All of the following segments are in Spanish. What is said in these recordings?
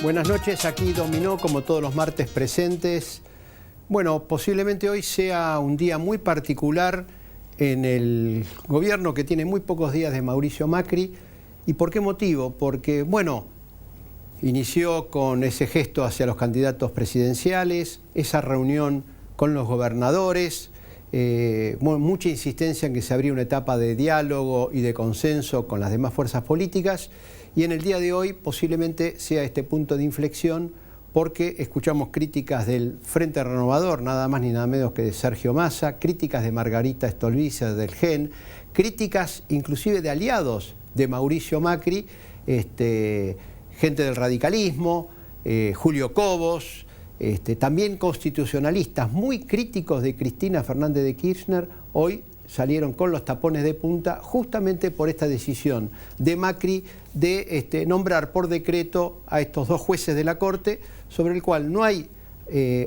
Buenas noches, aquí Dominó, como todos los martes presentes. Bueno, posiblemente hoy sea un día muy particular en el gobierno que tiene muy pocos días de Mauricio Macri. ¿Y por qué motivo? Porque, bueno, inició con ese gesto hacia los candidatos presidenciales, esa reunión con los gobernadores, mucha insistencia en que se abría una etapa de diálogo y de consenso con las demás fuerzas políticas, y en el día de hoy posiblemente sea este punto de inflexión porque escuchamos críticas del Frente Renovador, nada más ni nada menos que de Sergio Massa, críticas de Margarita Stolbizer del GEN, críticas inclusive de aliados de Mauricio Macri, gente del radicalismo, Julio Cobos, también constitucionalistas muy críticos de Cristina Fernández de Kirchner, hoy salieron con los tapones de punta justamente por esta decisión de Macri de nombrar por decreto a estos dos jueces de la Corte, sobre el cual no hay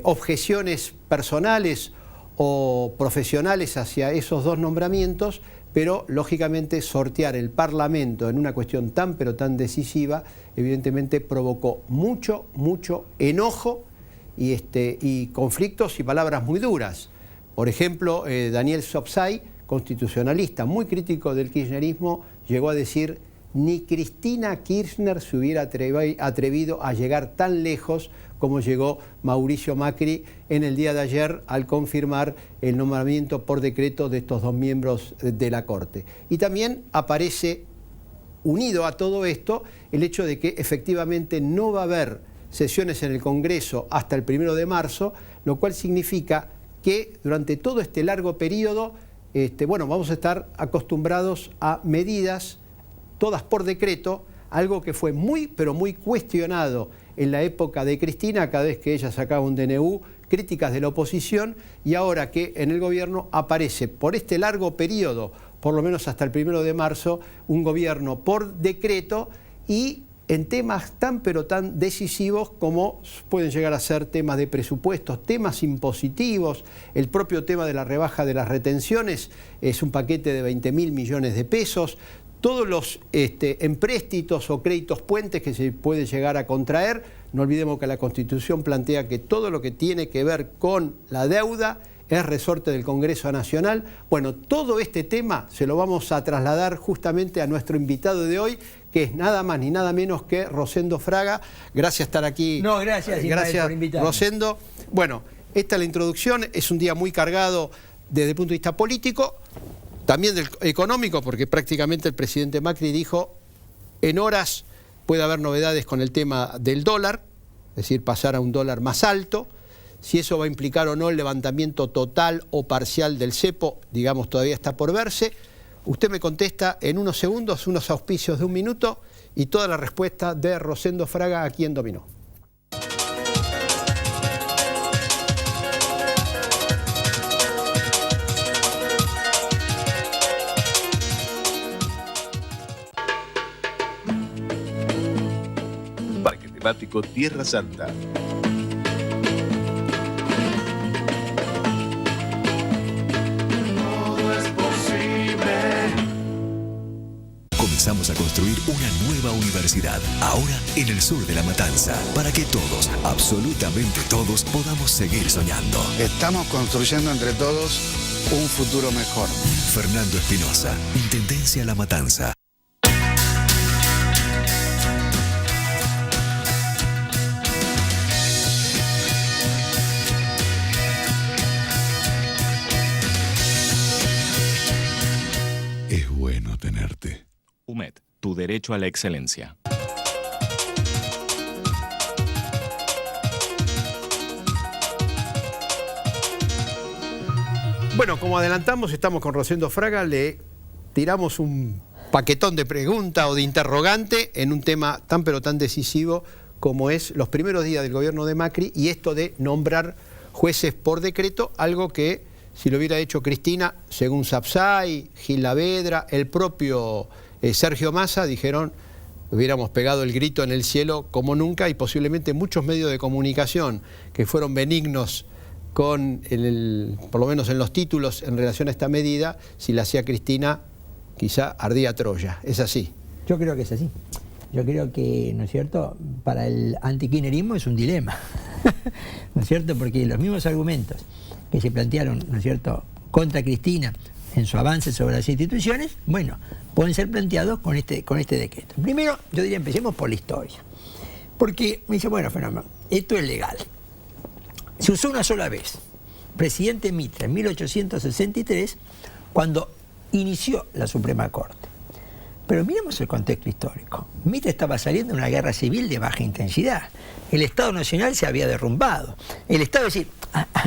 objeciones personales o profesionales hacia esos dos nombramientos, pero lógicamente sortear el Parlamento en una cuestión tan pero tan decisiva evidentemente provocó mucho enojo y conflictos y palabras muy duras. Por ejemplo, Daniel Sopsay, constitucionalista muy crítico del kirchnerismo, llegó a decir: ni Cristina Kirchner se hubiera atrevido a llegar tan lejos como llegó Mauricio Macri en el día de ayer al confirmar el nombramiento por decreto de estos dos miembros de la Corte. Y también aparece, unido a todo esto, el hecho de que efectivamente no va a haber sesiones en el Congreso hasta el 1 de marzo, lo cual significa que durante todo este largo periodo, vamos a estar acostumbrados a medidas, todas por decreto, algo que fue muy, pero muy cuestionado en la época de Cristina, cada vez que ella sacaba un DNU, críticas de la oposición, y ahora que en el gobierno aparece por este largo periodo, por lo menos hasta el 1 de marzo, un gobierno por decreto y en temas tan pero tan decisivos como pueden llegar a ser temas de presupuestos, temas impositivos, el propio tema de la rebaja de las retenciones es un paquete de 20.000 millones de pesos, todos los empréstitos o créditos puentes que se puede llegar a contraer. No olvidemos que la Constitución plantea que todo lo que tiene que ver con la deuda es resorte del Congreso Nacional. Bueno, todo este tema se lo vamos a trasladar justamente a nuestro invitado de hoy, que es nada más ni nada menos que Rosendo Fraga. Gracias por estar aquí. No, gracias por invitarme. Rosendo. Bueno, esta es la introducción, es un día muy cargado desde el punto de vista político, también del económico, porque prácticamente el presidente Macri dijo, en horas puede haber novedades con el tema del dólar, es decir, pasar a un dólar más alto. Si eso va a implicar o no el levantamiento total o parcial del cepo, digamos, todavía está por verse. Usted me contesta en unos segundos, unos auspicios de un minuto, y toda la respuesta de Rosendo Fraga aquí en Dominó. Parque temático Tierra Santa. Comenzamos a construir una nueva universidad, ahora en el sur de La Matanza, para que todos, absolutamente todos, podamos seguir soñando. Estamos construyendo entre todos un futuro mejor. Fernando Espinosa, Intendencia La Matanza. Es bueno tenerte. UMED, tu derecho a la excelencia. Bueno, como adelantamos, estamos con Rosendo Fraga, le tiramos un paquetón de preguntas o de interrogante en un tema tan pero tan decisivo como es los primeros días del gobierno de Macri y esto de nombrar jueces por decreto, algo que si lo hubiera hecho Cristina, según Sapsay, Gil Lavedra, el propio Sergio Massa, dijeron, hubiéramos pegado el grito en el cielo como nunca y posiblemente muchos medios de comunicación que fueron benignos con, por lo menos en los títulos en relación a esta medida, si la hacía Cristina, quizá ardía Troya. ¿Es así? Yo creo que es así. yo creo que, ¿no es cierto?, para el antikirchnerismo es un dilema, ¿no es cierto?, porque los mismos argumentos que se plantearon, ¿no es cierto?, contra Cristina en su avance sobre las instituciones, bueno, pueden ser planteados con este decreto. Primero, yo diría, empecemos por la historia. Porque me dice, bueno, fenómeno, esto es legal. Se usó una sola vez. Presidente Mitre, en 1863, cuando inició la Suprema Corte. Pero miremos el contexto histórico. Mitre estaba saliendo de una guerra civil de baja intensidad. El Estado Nacional se había derrumbado. El Estado, es decir,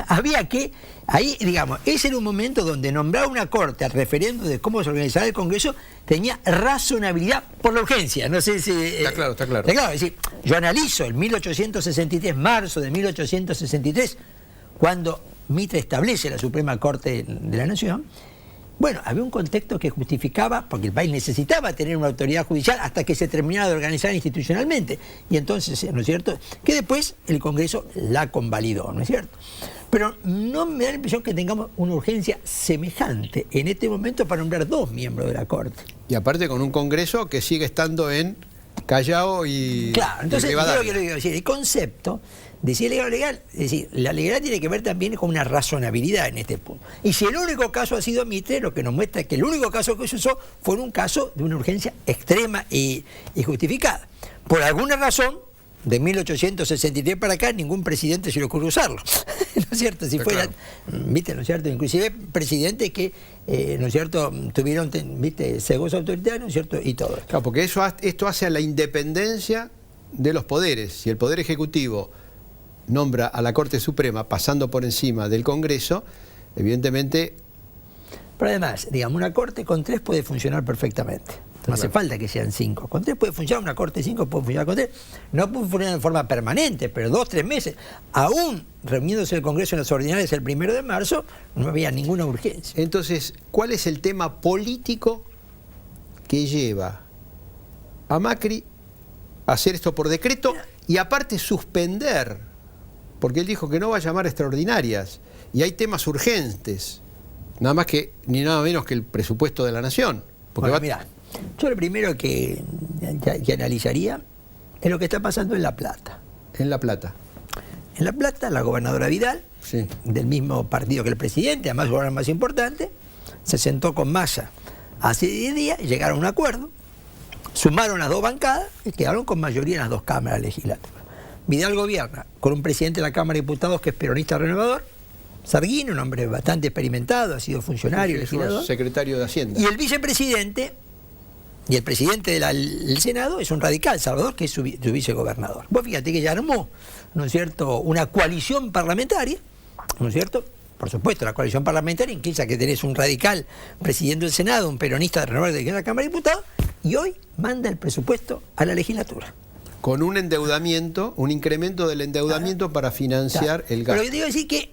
había que, ahí, digamos, ese era un momento donde nombrar una corte al referendo de cómo se organizará el Congreso tenía razonabilidad por la urgencia. No sé si... Está claro, está claro. Es decir, yo analizo el 1863, marzo de 1863, cuando Mitre establece la Suprema Corte de la Nación. Bueno, había un contexto que justificaba, porque el país necesitaba tener una autoridad judicial hasta que se terminara de organizar institucionalmente. Y entonces, ¿no es cierto?, que después el Congreso la convalidó, ¿no es cierto? Pero no me da la impresión que tengamos una urgencia semejante en este momento para nombrar 2 miembros de la Corte. Y aparte con un Congreso que sigue estando en Callao y... Claro, entonces yo lo que le digo, es decir, el concepto de si es legal o legal, es decir, la legalidad tiene que ver también con una razonabilidad en este punto. Y si el único caso ha sido Mitre, lo que nos muestra es que el único caso que se usó fue un caso de una urgencia extrema y justificada. Por alguna razón, de 1863 para acá, ningún presidente se le ocurrió usarlo. ¿No es cierto? Si fuera, ¿viste? ¿No es cierto? Inclusive presidentes que, ¿no es cierto?, tuvieron, ¿viste?, cegos autoritarios, ¿no es cierto?, y todo. Claro, porque esto hace a la independencia de los poderes. Si el Poder Ejecutivo nombra a la Corte Suprema pasando por encima del Congreso, evidentemente... Pero además, digamos, una Corte con 3 puede funcionar perfectamente. No hace falta que sean 5. Con 3 puede funcionar, una Corte 5 puede funcionar con 3. No puede funcionar de forma permanente, pero 2, 3 meses. Aún reuniéndose el Congreso en las ordinarias el 1 de marzo, no había ninguna urgencia. Entonces, ¿cuál es el tema político que lleva a Macri a hacer esto por decreto y aparte suspender? Porque él dijo que no va a llamar a extraordinarias y hay temas urgentes, nada más que ni nada menos que el presupuesto de la Nación. Porque bueno, mira, yo lo primero que analizaría es lo que está pasando en La Plata. En La Plata. En La Plata, la gobernadora Vidal, sí, del mismo partido que el presidente, además gobernador más importante, se sentó con Massa hace 10 días y llegaron a un acuerdo, sumaron las 2 bancadas y quedaron con mayoría en las 2 cámaras legislativas. Vidal gobierna con un presidente de la Cámara de Diputados que es peronista renovador, Sarguino, un hombre bastante experimentado, ha sido funcionario, legislador, secretario de Hacienda. Y el vicepresidente y el presidente del Senado es un radical, Salvador, que es su vicegobernador. Vos fíjate que ya armó, ¿no es cierto?, una coalición parlamentaria, ¿no es cierto? Por supuesto, la coalición parlamentaria implica que tenés un radical presidente del Senado, un peronista renovador de la Cámara de Diputados, y hoy manda el presupuesto a la legislatura. Con un endeudamiento, un incremento del endeudamiento para financiar el gasto. Pero yo te digo decir que,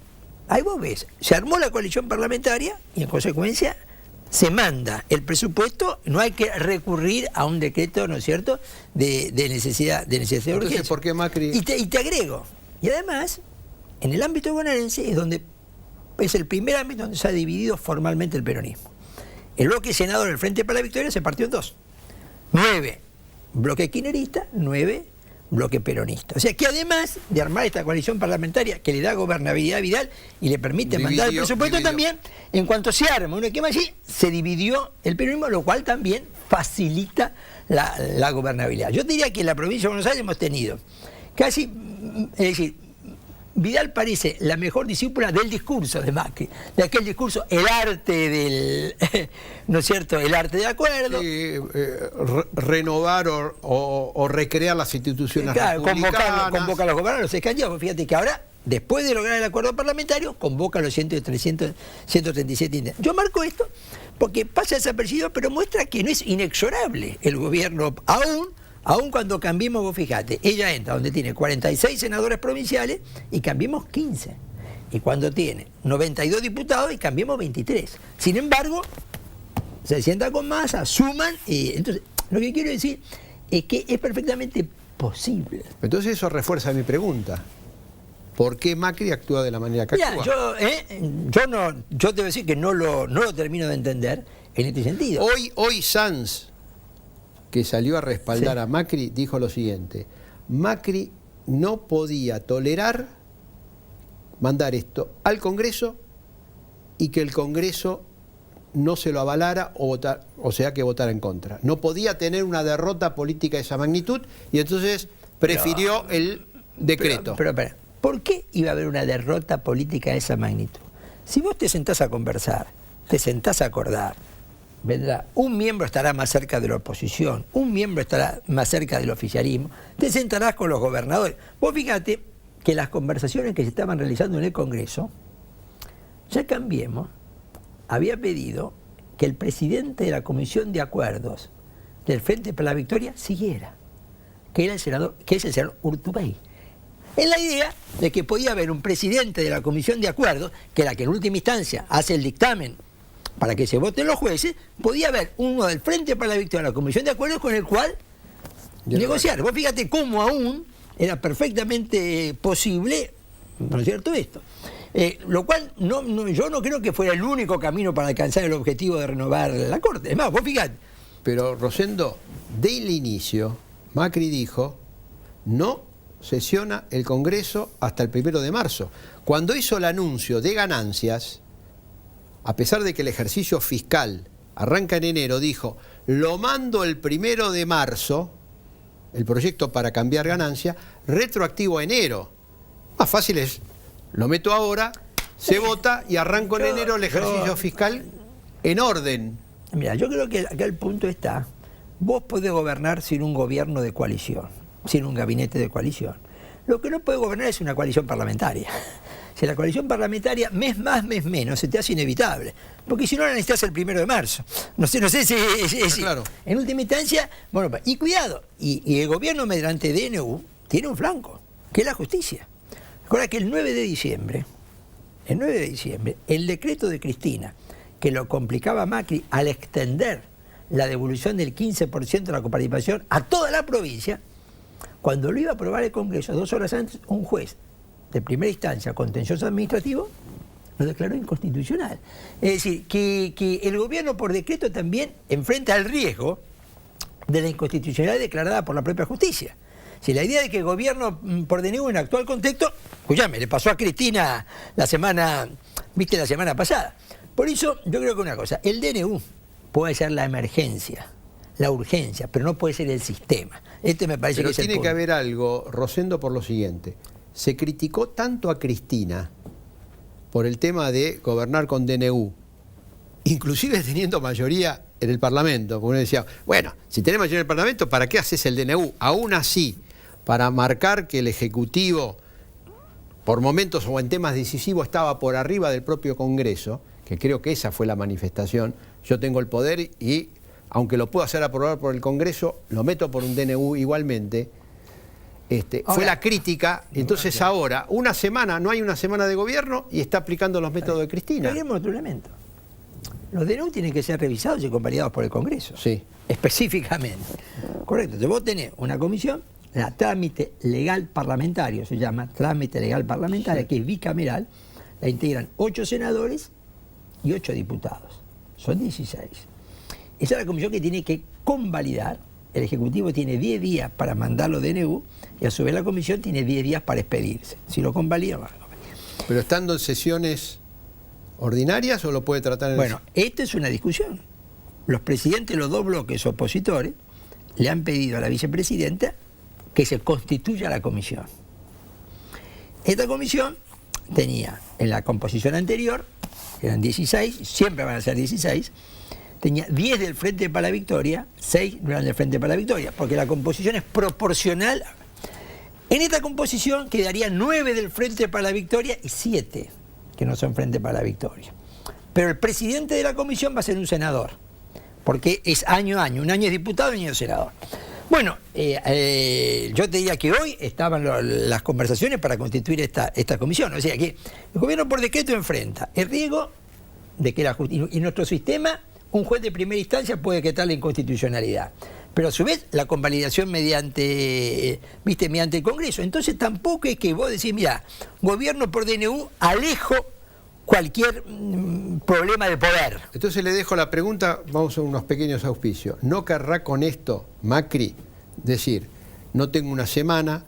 ahí vos ves, se armó la coalición parlamentaria y en consecuencia se manda el presupuesto, no hay que recurrir a un decreto, ¿no es cierto?, de necesidad de urgencia. Entonces, ¿por qué Macri...? Y te agrego, y además, en el ámbito bonaerense es donde es el primer ámbito donde se ha dividido formalmente el peronismo. El bloque senador del Frente para la Victoria se partió en 2. 9 bloque kirchnerista, 9 bloque peronista. O sea que además de armar esta coalición parlamentaria que le da gobernabilidad a Vidal y le permite mandar el presupuesto también, en cuanto se arma un esquema así, se dividió el peronismo, lo cual también facilita la gobernabilidad. Yo diría que en la provincia de Buenos Aires hemos tenido casi, es decir, Vidal parece la mejor discípula del discurso de Macri, de aquel discurso, el arte del, ¿no es cierto?, el arte del acuerdo. Renovar o recrear las instituciones republicanas. Convoca a los gobernadores, los candidatos. Fíjate que ahora, después de lograr el acuerdo parlamentario, convoca a los 137 intendentes. Yo marco esto porque pasa desapercibido, pero muestra que no es inexorable el gobierno aún cuando Cambiemos, vos fijate, ella entra donde tiene 46 senadores provinciales y Cambiemos 15. Y cuando tiene 92 diputados y Cambiemos 23. Sin embargo, se sientan con Massa, suman y entonces, lo que quiero decir es que es perfectamente posible. Entonces eso refuerza mi pregunta. ¿Por qué Macri actúa de la manera que actúa? Yo te voy a decir que no lo termino de entender en este sentido. Hoy Sanz que salió a respaldar Sí. a Macri, dijo lo siguiente: Macri no podía tolerar mandar esto al Congreso y que el Congreso no se lo avalara o sea que votara en contra. No podía tener una derrota política de esa magnitud y entonces prefirió el decreto. Pero, ¿por qué iba a haber una derrota política de esa magnitud? Si vos te sentás a conversar, te sentás a acordar, vendrá, un miembro estará más cerca de la oposición, un miembro estará más cerca del oficialismo, te sentarás con los gobernadores. Vos fíjate que las conversaciones que se estaban realizando en el Congreso, ya Cambiemos había pedido que el presidente de la Comisión de Acuerdos del Frente para la Victoria siguiera, que es el senador Urtubey. En la idea de que podía haber un presidente de la Comisión de Acuerdos, que es la que en última instancia hace el dictamen para que se voten los jueces, podía haber uno del Frente para la Victoria de la Comisión de Acuerdos con el cual negociar. Vos fíjate cómo aún era perfectamente posible, ¿no es cierto?, esto. Lo cual yo no creo que fuera el único camino para alcanzar el objetivo de renovar la Corte. Es más, vos fíjate. Pero Rosendo, del inicio, Macri dijo: no sesiona el Congreso hasta el 1 de marzo. Cuando hizo el anuncio de ganancias, a pesar de que el ejercicio fiscal arranca en enero, dijo: lo mando el 1 de marzo, el proyecto para cambiar ganancias, retroactivo a enero. Más fácil es: lo meto ahora, se vota y arranco en enero el ejercicio fiscal en orden. Mira, yo creo que acá el punto está: vos podés gobernar sin un gobierno de coalición, sin un gabinete de coalición. Lo que no puede gobernar es una coalición parlamentaria. Si la coalición parlamentaria, mes más, mes menos, se te hace inevitable. Porque si no la necesitas el 1 de marzo. No sé si claro. En última instancia, bueno, y cuidado, y el gobierno mediante DNU tiene un flanco, que es la justicia. Recuerda que el 9 de diciembre, el decreto de Cristina, que lo complicaba a Macri al extender la devolución del 15% de la coparticipación a toda la provincia, cuando lo iba a aprobar el Congreso 2 horas antes, un juez de primera instancia contencioso administrativo lo declaró inconstitucional. Es decir, que el gobierno por decreto también enfrenta el riesgo de la inconstitucionalidad declarada por la propia justicia. Si la idea de que el gobierno por DNU en actual contexto, escúchame, le pasó a Cristina la semana pasada. Por eso yo creo que una cosa, el DNU puede ser la emergencia, la urgencia, pero no puede ser el sistema. Me parece pero que es el tiene punto. que haber algo, Rosendo, por lo siguiente: se criticó tanto a Cristina por el tema de gobernar con DNU, inclusive teniendo mayoría en el Parlamento, porque uno decía, bueno, si tenés mayoría en el Parlamento, ¿para qué haces el DNU? Aún así, para marcar que el Ejecutivo, por momentos o en temas decisivos, estaba por arriba del propio Congreso, que creo que esa fue la manifestación: yo tengo el poder y, aunque lo puedo hacer aprobar por el Congreso, lo meto por un DNU igualmente. Fue la crítica. Entonces ahora, no hay una semana de gobierno y está aplicando los métodos de Cristina. Tenemos otro elemento. Los DNU tienen que ser revisados y convalidados por el Congreso. Sí. Específicamente. Correcto. Entonces vos tenés una comisión, la trámite legal parlamentario, se llama trámite legal parlamentario, que es bicameral, la integran 8 senadores y 8 diputados. Son 16. Esa es la comisión que tiene que convalidar. El Ejecutivo tiene 10 días para mandarlo DNU y a su vez la comisión tiene 10 días para expedirse. Si lo convalida, va a convalidar. ¿Pero estando en sesiones ordinarias o lo puede tratar en Bueno, esta es una discusión. Los presidentes de los dos bloques opositores le han pedido a la vicepresidenta que se constituya la comisión. Esta comisión tenía en la composición anterior, eran 16, siempre van a ser 16, tenía 10 del Frente para la Victoria, 6 no eran del Frente para la Victoria, porque la composición es proporcional. En esta composición quedarían 9 del Frente para la Victoria y 7 que no son Frente para la Victoria. Pero el presidente de la comisión va a ser un senador, porque es año a año, un año es diputado y un año es senador. Bueno, yo te diría que hoy estaban las conversaciones para constituir esta comisión. O sea que el gobierno por decreto enfrenta el riesgo de que y nuestro sistema, un juez de primera instancia puede decretar la inconstitucionalidad, pero a su vez la convalidación mediante el Congreso. Entonces tampoco es que vos decís, mira, gobierno por DNU, alejo cualquier problema de poder. Entonces le dejo la pregunta, vamos a unos pequeños auspicios. ¿No querrá con esto Macri decir, no tengo una semana,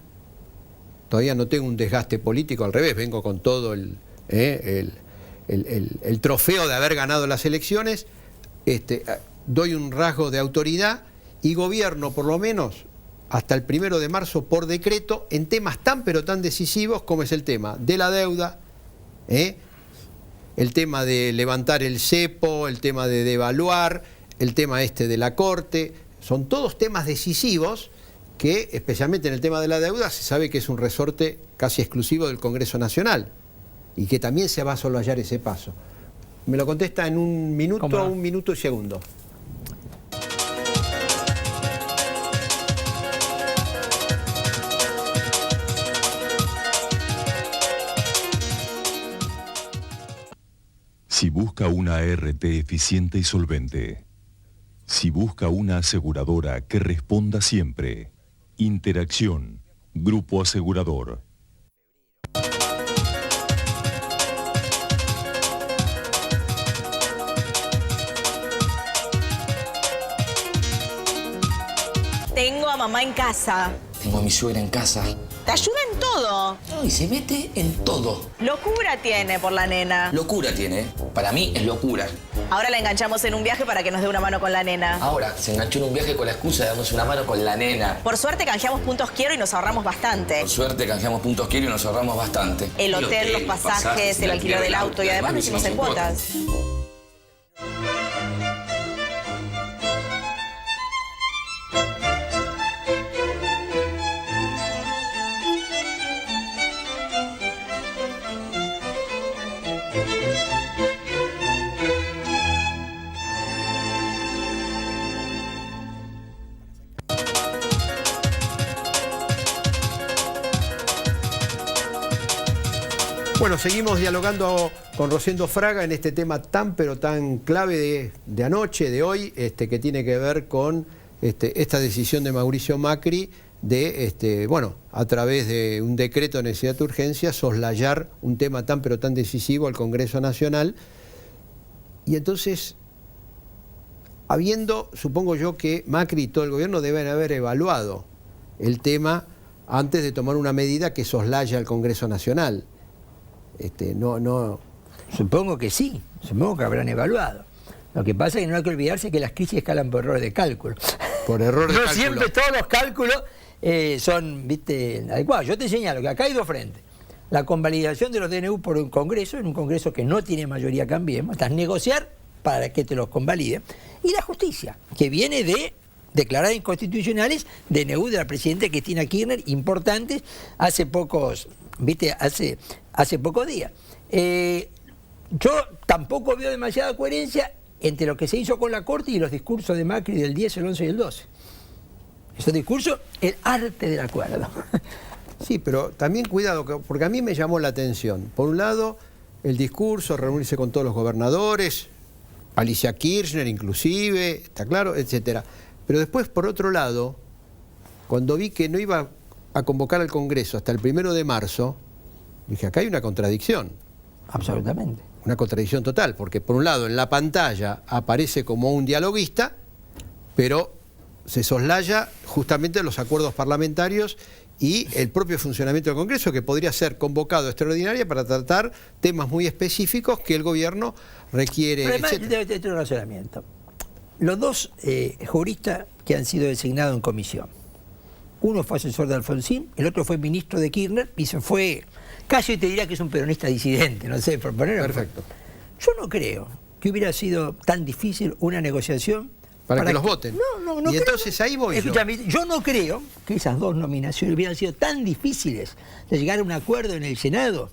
todavía no tengo un desgaste político, al revés, vengo con todo el trofeo de haber ganado las elecciones, doy un rasgo de autoridad y gobierno por lo menos hasta el 1 de marzo por decreto en temas tan pero tan decisivos como es el tema de la deuda, el tema de levantar el cepo, el tema de devaluar, el tema de la Corte, son todos temas decisivos que, especialmente en el tema de la deuda, se sabe que es un resorte casi exclusivo del Congreso Nacional y que también se va a solallar ese paso. Me lo contesta en un minuto, ¿Cómo no? 1 minuto y segundo. Si busca una ART eficiente y solvente. Si busca una aseguradora que responda siempre. Interacción. Grupo Asegurador. Tengo a mamá en casa. Tengo a mi suegra en casa. Te ayuda en todo. Y se mete en todo. Locura tiene por la nena. Locura tiene, ¿eh? Para mí es locura. Ahora la enganchamos en un viaje para que nos dé una mano con la nena. Ahora se enganchó en un viaje con la excusa de darnos una mano con la nena. Por suerte canjeamos puntos quiero y nos ahorramos bastante. Por suerte canjeamos puntos quiero y nos ahorramos bastante. El hotel, los pasajes, el alquiler del auto y además lo hicimos en cuotas. Bueno, seguimos dialogando con Rosendo Fraga en este tema tan pero tan clave de anoche, de hoy, que tiene que ver con esta decisión de Mauricio Macri de, bueno, a través de un decreto de necesidad de urgencia, soslayar un tema tan pero tan decisivo al Congreso Nacional. Y entonces, supongo yo que Macri y todo el gobierno deben haber evaluado el tema antes de tomar una medida que soslaya al Congreso Nacional. No. Supongo que sí, supongo que habrán evaluado. Lo que pasa es que no hay que olvidarse que las crisis escalan por errores de cálculo. Por error de no cálculo. siempre todos los cálculos son, adecuados. Yo te señalo que acá hay dos frentes. La convalidación de los DNU por un Congreso, en un Congreso que no tiene mayoría, Cambiemos, estás negociar para que te los convalide. Y la justicia, que viene de declarar inconstitucionales DNU de la presidenta Cristina Kirchner, importantes, hace pocos días. Yo tampoco veo demasiada coherencia entre lo que se hizo con la Corte y los discursos de Macri del 10, el 11 y el 12. Esos discursos, el arte del acuerdo. Sí, pero también cuidado, porque a mí me llamó la atención. Por un lado, el discurso, reunirse con todos los gobernadores, Alicia Kirchner inclusive, está claro, etcétera. Pero después, por otro lado, cuando vi que no iba a convocar al Congreso hasta el 1 de marzo, dije, acá hay una contradicción. Absolutamente. Una contradicción total, porque por un lado en la pantalla aparece como un dialoguista, pero se soslaya justamente los acuerdos parlamentarios y el propio funcionamiento del Congreso, que podría ser convocado extraordinaria para tratar temas muy específicos que el gobierno requiere. Pero además, debe tener un razonamiento. Los dos juristas que han sido designados en comisión, uno fue asesor de Alfonsín, el otro fue ministro de Kirchner y se fue, casi te diría que es un peronista disidente, no sé, por ponerlo. Perfecto. Yo no creo que hubiera sido tan difícil una negociación para que los voten. No y creo. Entonces ahí voy Escúchame, yo no creo que esas dos nominaciones hubieran sido tan difíciles de llegar a un acuerdo en el Senado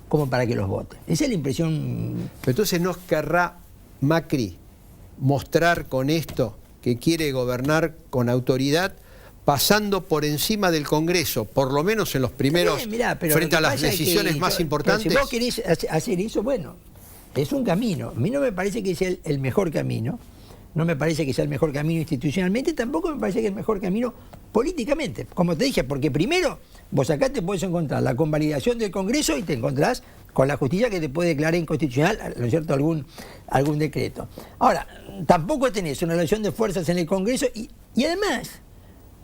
como para que los voten. Esa es la impresión. Pero entonces no querrá Macri mostrar con esto que quiere gobernar con autoridad, pasando por encima del Congreso, por lo menos en los primeros, frente a las decisiones más importantes. Si vos querés hacer eso, bueno, es un camino. A mí no me parece que sea el mejor camino, no me parece que sea el mejor camino institucionalmente, tampoco me parece que es el mejor camino políticamente. Como te dije, porque primero, vos acá te podés encontrar la convalidación del Congreso y te encontrás con la justicia que te puede declarar inconstitucional, ¿no es cierto?, algún decreto. Ahora, tampoco tenés una relación de fuerzas en el Congreso y además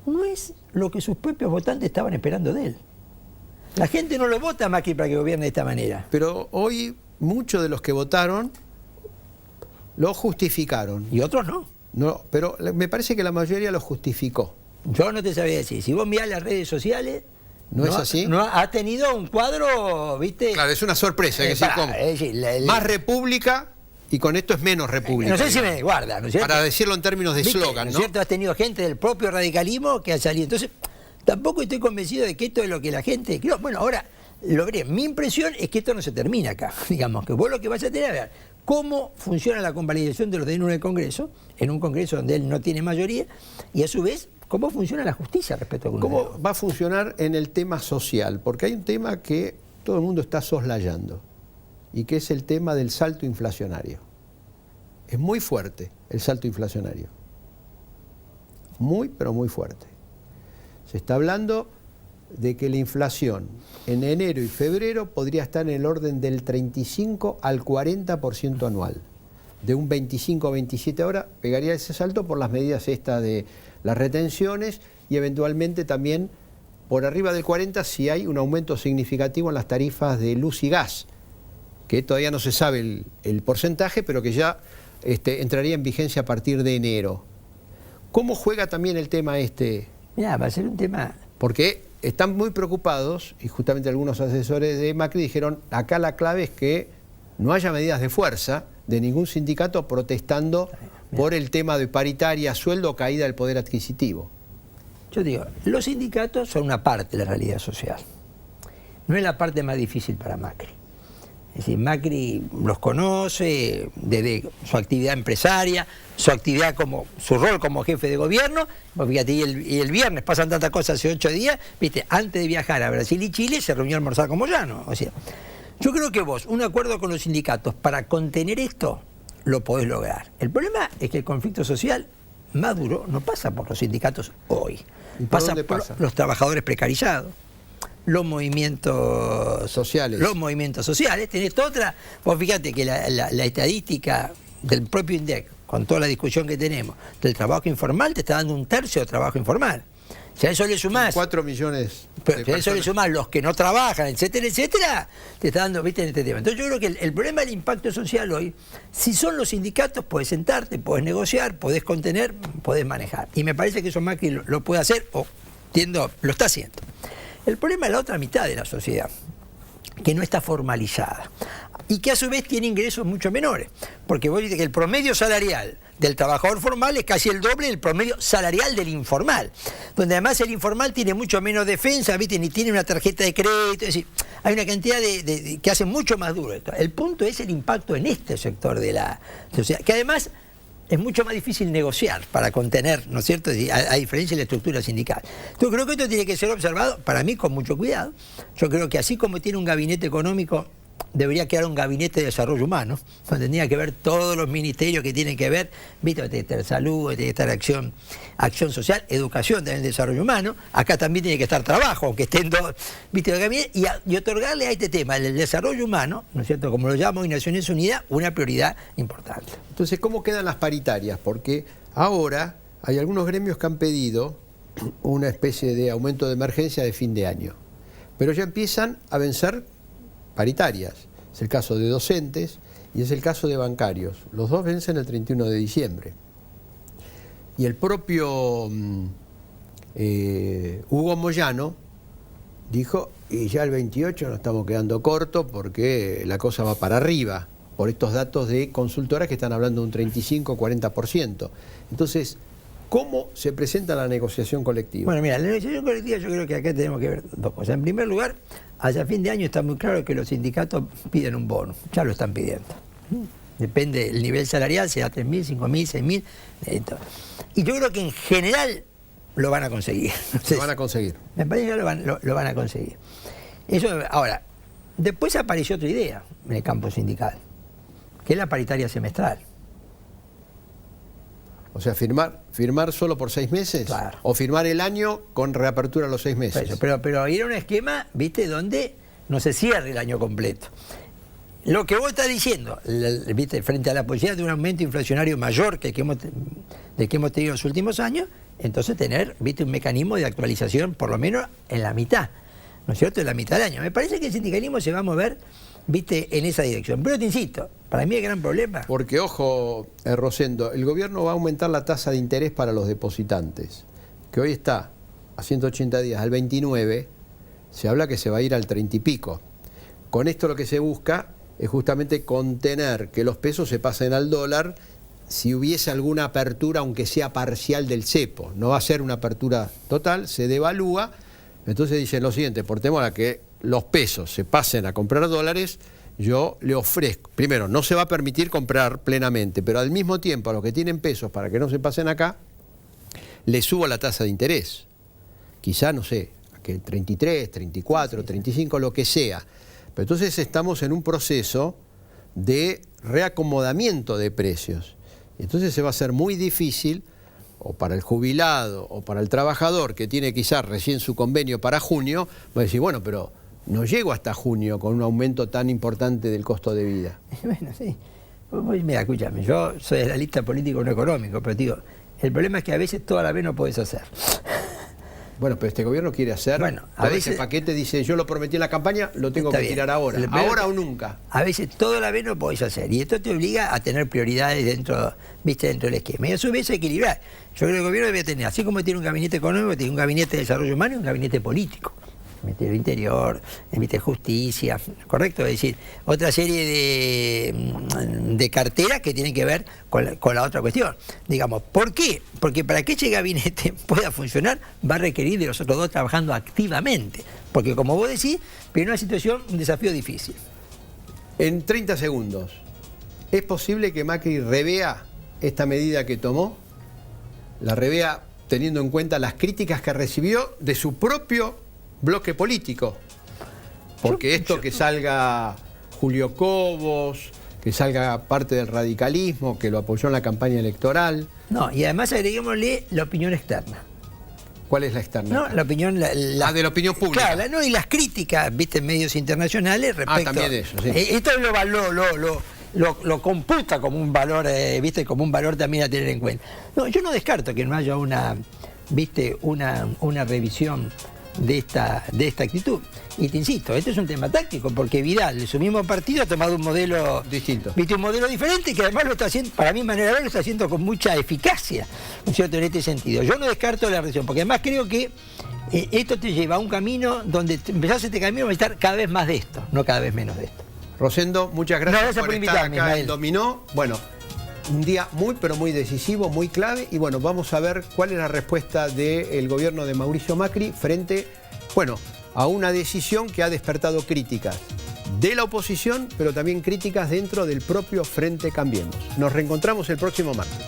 no es lo que sus propios votantes estaban esperando de él. La gente no lo vota a Macri para que gobierne de esta manera. Pero hoy muchos de los que votaron lo justificaron. Y otros no. No, pero me parece que la mayoría lo justificó. Yo no te sabía decir. Si vos mirás las redes sociales... ¿No es así? No ha tenido un cuadro, ¿viste? Claro, es una sorpresa. Hay que decir, ¿cómo? Más república y con esto es menos república. No sé si me guarda, ¿no es cierto? Para decirlo en términos de eslogan, ¿no es cierto? Has tenido gente del propio radicalismo que ha salido. Entonces, tampoco estoy convencido de que esto es lo que la gente... creo. Bueno, ahora, lo veré. Mi impresión es que esto no se termina acá. Digamos, que vos lo que vas a tener a ver cómo funciona la convalidación de los DNU en el Congreso, en un Congreso donde él no tiene mayoría, y a su vez... ¿cómo funciona la justicia respecto a alguna? ¿Cómo va a funcionar en el tema social? Porque hay un tema que todo el mundo está soslayando y que es el tema del salto inflacionario. Es muy fuerte el salto inflacionario. Muy, pero muy fuerte. Se está hablando de que la inflación en enero y febrero podría estar en el orden del 35 al 40% anual. De un 25 a 27 ahora pegaría ese salto por las medidas estas de las retenciones y eventualmente también por arriba del 40 si hay un aumento significativo en las tarifas de luz y gas, que todavía no se sabe el porcentaje, pero que ya entraría en vigencia a partir de enero. ¿Cómo juega también el tema este? Mirá, va a ser un tema... Porque están muy preocupados, y justamente algunos asesores de Macri dijeron, acá la clave es que no haya medidas de fuerza de ningún sindicato protestando por el tema de paritaria, sueldo o caída del poder adquisitivo. Yo digo, los sindicatos son una parte de la realidad social. No es la parte más difícil para Macri. Es decir, Macri los conoce desde su actividad empresaria, su actividad su rol como jefe de gobierno. Pues fíjate, y el viernes pasan tantas cosas hace 8 días, viste, antes de viajar a Brasil y Chile se reunió a almorzar con Moyano. O sea, yo creo que vos, un acuerdo con los sindicatos para contener esto, lo podés lograr. El problema es que el conflicto social más duro no pasa por los sindicatos hoy. Pasa por los trabajadores precarizados, los movimientos sociales. Tenés toda otra... Vos fíjate que la estadística del propio INDEC, con toda la discusión que tenemos, del trabajo informal, te está dando 1/3 de trabajo informal. Si a eso le sumás 4 millones pero si a eso le sumás los que no trabajan, etcétera, etcétera, te está dando, viste, en este tema. Entonces yo creo que el problema del impacto social hoy, si son los sindicatos, podés sentarte, podés negociar, podés contener, podés manejar. Y me parece que eso Macri lo puede hacer, o lo está haciendo. El problema es la otra mitad de la sociedad, que no está formalizada y que a su vez tiene ingresos mucho menores, porque vos dices que el promedio salarial del trabajador formal es casi el doble del promedio salarial del informal, donde además el informal tiene mucho menos defensa, ¿viste? Ni tiene una tarjeta de crédito, es decir, hay una cantidad que hace mucho más duro esto. El punto es el impacto en este sector de la sociedad, que además es mucho más difícil negociar para contener, ¿no es cierto?, a diferencia de la estructura sindical. Entonces creo que esto tiene que ser observado, para mí, con mucho cuidado. Yo creo que así como tiene un gabinete económico, debería quedar un gabinete de desarrollo humano, donde tendría que ver todos los ministerios que tienen que ver, ¿viste? Tiene que estar salud, tiene que estar acción social, educación, también desarrollo humano. Acá también tiene que estar trabajo, aunque estén dos, ¿viste? El gabinete, y otorgarle a este tema, el desarrollo humano, ¿no es cierto?, como lo llamo hoy Naciones Unidas, una prioridad importante. Entonces, ¿cómo quedan las paritarias? Porque ahora hay algunos gremios que han pedido una especie de aumento de emergencia de fin de año, pero ya empiezan a vencer paritarias. Es el caso de docentes y es el caso de bancarios. Los dos vencen el 31 de diciembre. Y el propio Hugo Moyano dijo, y ya el 28 nos estamos quedando cortos porque la cosa va para arriba, por estos datos de consultoras que están hablando de un 35-40%. Entonces, ¿cómo se presenta la negociación colectiva? Bueno, mira, la negociación colectiva yo creo que acá tenemos que ver dos cosas. En primer lugar, hacia fin de año está muy claro que los sindicatos piden un bono, ya lo están pidiendo. Depende del nivel salarial, sea 3.000, 5.000, 6.000. Y yo creo que en general lo van a conseguir. Lo van a conseguir. Me parece que lo van a conseguir. Eso, ahora, después apareció otra idea en el campo sindical, que es la paritaria semestral. O sea, firmar solo por 6 meses, claro, o firmar el año con reapertura a los 6 meses. Eso, pero era un esquema, ¿viste?, donde no se cierre el año completo. Lo que vos estás diciendo, ¿viste? Frente a la posibilidad de un aumento inflacionario mayor que el que hemos tenido en los últimos años, entonces tener, ¿viste? Un mecanismo de actualización por lo menos en la mitad, ¿no es cierto?, en la mitad del año. Me parece que el sindicalismo se va a mover, ¿viste?, en esa dirección. Pero te insisto, para mí el gran problema... Porque, ojo, Rosendo, el gobierno va a aumentar la tasa de interés para los depositantes, que hoy está a 180 días, al 29, se habla que se va a ir al 30 y pico. Con esto lo que se busca es justamente contener que los pesos se pasen al dólar si hubiese alguna apertura, aunque sea parcial, del cepo. No va a ser una apertura total, se devalúa. Entonces dicen lo siguiente: por temor a que los pesos se pasen a comprar dólares, yo le ofrezco, primero, no se va a permitir comprar plenamente, pero al mismo tiempo a los que tienen pesos, para que no se pasen acá, le subo la tasa de interés. Quizá, no sé, a que 33, 34, 35, lo que sea. Pero entonces estamos en un proceso de reacomodamiento de precios. Entonces se va a hacer muy difícil, o para el jubilado o para el trabajador que tiene quizás recién su convenio para junio, va a decir, bueno, pero no llego hasta junio con un aumento tan importante del costo de vida. Bueno, sí. Mira, escúchame, yo soy analista político no económico, pero digo, el problema es que a veces todo a la vez no podés hacer. Bueno, pero este gobierno quiere hacer, bueno, a veces ese paquete dice, yo lo prometí en la campaña, lo tengo que tirar ahora. Ahora o nunca. A veces todo a la vez no podés hacer. Y esto te obliga a tener prioridades dentro, ¿viste?, dentro del esquema. Y a su vez equilibrar. Yo creo que el gobierno debe tener, así como tiene un gabinete económico, tiene un gabinete de desarrollo humano y un gabinete político. Ministerio del Interior, Ministerio de Justicia, ¿correcto? Es decir, otra serie de carteras que tienen que ver con la otra cuestión. Digamos, ¿por qué? Porque para que ese gabinete pueda funcionar va a requerir de los otros dos trabajando activamente. Porque como vos decís, viene una situación, un desafío difícil. En 30 segundos, ¿es posible que Macri revea esta medida que tomó? La revea teniendo en cuenta las críticas que recibió de su propio bloque político, porque que salga Julio Cobos, que salga parte del radicalismo, que lo apoyó en la campaña electoral. No, y además agreguémosle la opinión externa. ¿Cuál es la externa? No, la opinión... de la opinión pública. Claro, no, y las críticas, viste, en medios internacionales respecto... también eso, sí. Esto lo computa como un valor, viste, como un valor también a tener en cuenta. No, yo no descarto que no haya una revisión de esta actitud. Y te insisto, este es un tema táctico, porque Vidal, de su mismo partido, ha tomado un modelo distinto. ¿Viste? Un modelo diferente que además lo está haciendo, para mi manera de ver, lo está haciendo con mucha eficacia, ¿no es cierto?, en este sentido. Yo no descarto la revisión, porque además creo que esto te lleva a un camino donde empezás este camino a necesitar cada vez más de esto, no cada vez menos de esto. Rosendo, muchas gracias, por invitarme, estar acá en Dominó. Bueno, un día muy, pero muy decisivo, muy clave, y bueno, vamos a ver cuál es la respuesta del gobierno de Mauricio Macri frente, bueno, a una decisión que ha despertado críticas de la oposición, pero también críticas dentro del propio Frente Cambiemos. Nos reencontramos el próximo martes.